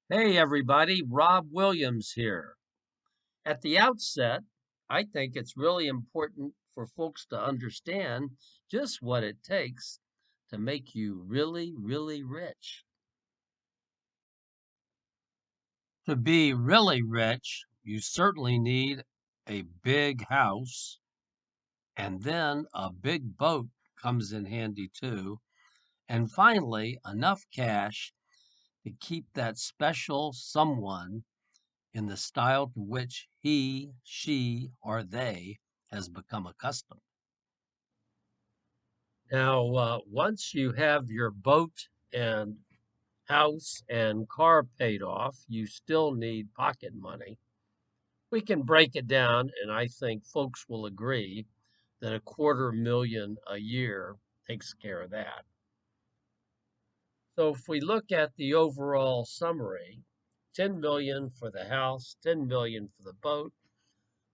Hey everybody, Rob Williams here. At the outset, I think it's really important for folks to understand just what it takes to make you really, really rich. To be really rich, you certainly need a big house, and then a big boat comes in handy too. And finally, enough cash to keep that special someone in the style to which he, she, or they has become accustomed. Now, once you have your boat and house and car paid off, you still need pocket money. We can break it down, and I think folks will agree that a quarter million a year takes care of that. So if we look at the overall summary, 10 million for the house, 10 million for the boat,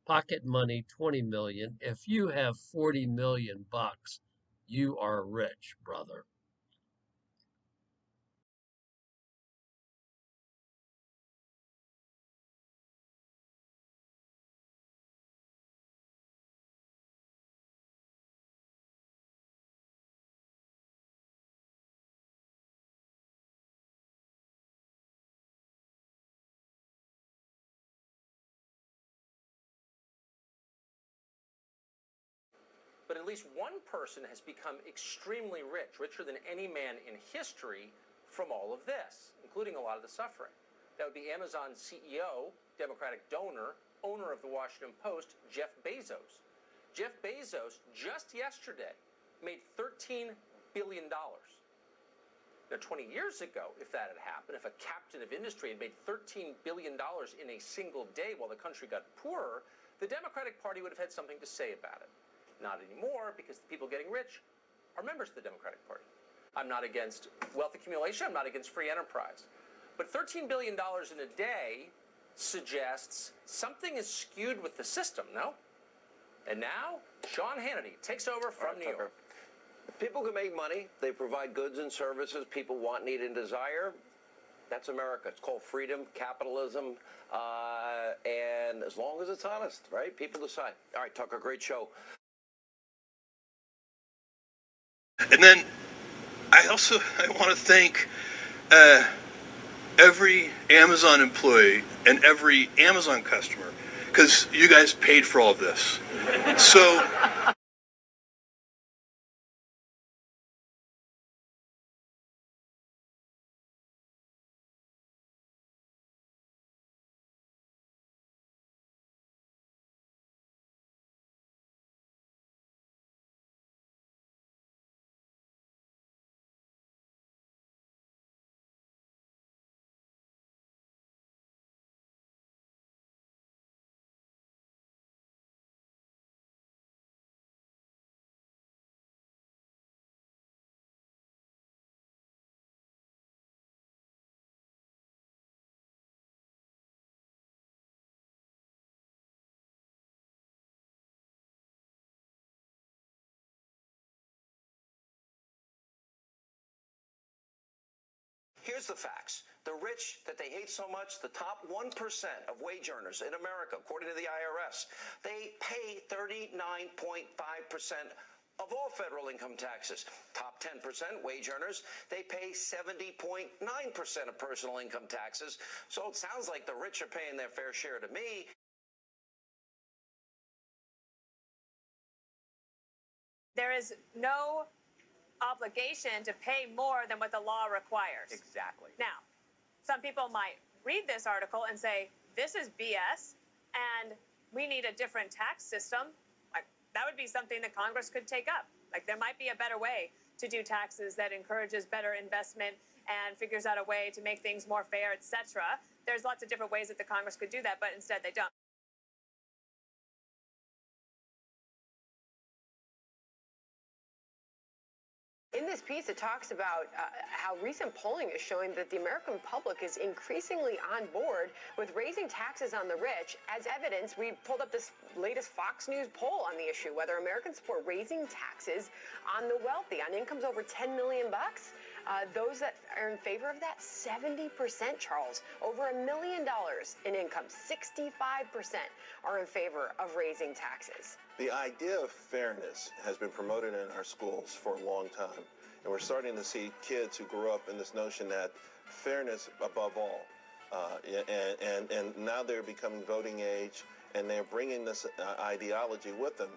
pocket money 20 million. If you have 40 million bucks, you are rich, brother. But at least one person has become extremely rich, richer than any man in history, from all of this, including a lot of the suffering. That would be Amazon CEO, Democratic donor, owner of the Washington Post, Jeff Bezos. Jeff Bezos just yesterday made $13 billion. Now, 20 years ago, if that had happened, if a captain of industry had made $13 billion in a single day while the country got poorer, the Democratic Party would have had something to say about it. Not anymore, because the people getting rich are members of the Democratic Party. I'm not against wealth accumulation. I'm not against free enterprise. But $13 billion in a day suggests something is skewed with the system, no? And now, Sean Hannity takes over from New York. People can make money. They provide goods and services people want, need, and desire. That's America. It's called freedom, capitalism, and as long as it's honest, right? People decide. All right, Tucker, great show. And then I want to thank every Amazon employee and every Amazon customer because you guys paid for all of this. So Here's the facts. The rich that they hate so much, the top 1% of wage earners in America, according to the IRS, they pay 39.5% of all federal income taxes. Top 10% wage earners, they pay 70.9% of personal income taxes. So it sounds like the rich are paying their fair share to me. There is no obligation to pay more than what the law requires. Exactly. Now, some people might read this article and say, this is BS, and we need a different tax system. That would be something that Congress could take up. Like, there might be a better way to do taxes that encourages better investment and figures out a way to make things more fair, etc. There's lots of different ways that the Congress could do that, but instead they don't. In this piece, it talks about how recent polling is showing that the American public is increasingly on board with raising taxes on the rich. As evidence, we pulled up this latest Fox News poll on the issue, whether Americans support raising taxes on the wealthy, on incomes over 10 million bucks. Those that are in favor of that, 70%, Charles. Over $1 million in income, 65% are in favor of raising taxes. The idea of fairness has been promoted in our schools for a long time. And we're starting to see kids who grew up in this notion that fairness above all. And now they're becoming voting age, and they're bringing this ideology with them.